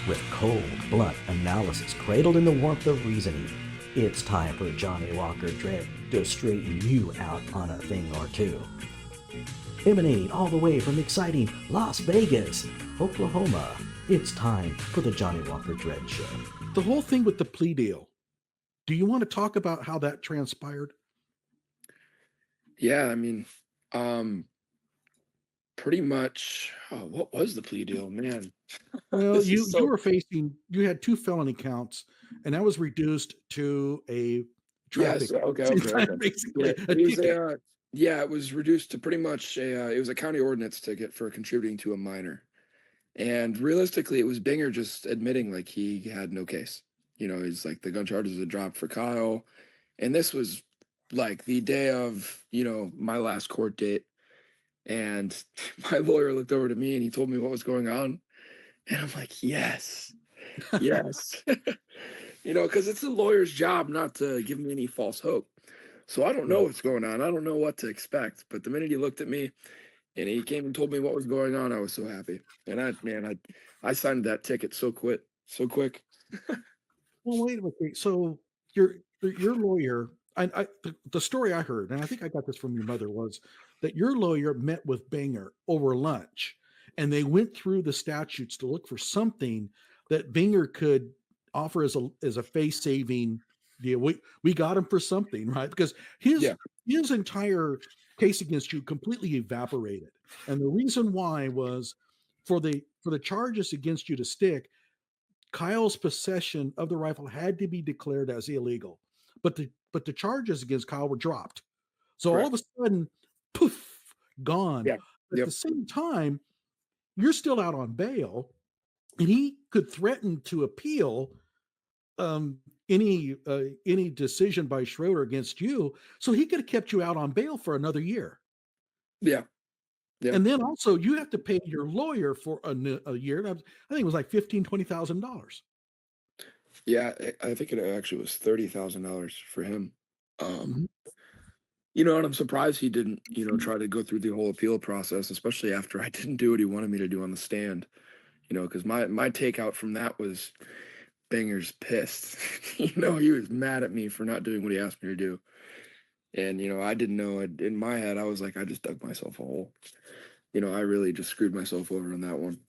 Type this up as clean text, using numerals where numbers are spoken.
With cold, blunt analysis cradled in the warmth of reasoning, it's time for Johnny Walker Dread to straighten you out on a thing or two. Emanating all the way from exciting Las Vegas, Oklahoma, it's time for the Johnny Walker Dread Show. The whole thing with the plea deal. Do you want to talk about how that transpired? Yeah, I mean, um, pretty much. Oh, what was the plea deal, man? Well, This you is you so. were facing you had 2 felony counts, and that was reduced to a Yes. traffic Okay. Okay. Okay. basically Yeah, a it was ticket. a. Yeah, it was reduced to pretty much a. It was a county ordinance ticket for contributing to a minor, and realistically, it was Binger just admitting like he had no case. He's like the gun charges had dropped for Kyle, and this was like the day of my last court date. And my lawyer looked over to me and he told me what was going on. And I'm like, yes, yes. Because it's the lawyer's job not to give me any false hope. So I don't know Right. what's going on. I don't know what to expect. But the minute he looked at me and he came and told me what was going on, I was so happy. And I signed that ticket so quick. Well, wait a minute. So your lawyer, the story I heard, and I think I got this from your mother, was that your lawyer met with Binger over lunch, and they went through the statutes to look for something that Binger could offer as a face saving deal. We got him for something, right? Because his Yeah, his entire case against you completely evaporated, and the reason why was for the charges against you to stick. Kyle's possession of the rifle had to be declared as illegal, but the charges against Kyle were dropped. So all of correct. a sudden, poof, gone. Yeah, At the yep, same time, you're still out on bail, and he could threaten to appeal um, any decision by Schroeder against you. So he could have kept you out on bail for another year. yeah, yeah. And then also you have to pay your lawyer for a year. I think it was like $15,000-$20,000. Yeah, I think it actually was $30,000 for him. Um, Mhm. And I'm surprised he didn't, try to go through the whole appeal process, especially after I didn't do what he wanted me to do on the stand. Because my takeout from that was Banger's pissed. He was mad at me for not doing what he asked me to do. And, I didn't know it. In my head, I was like, I just dug myself a hole. I really just screwed myself over on that one.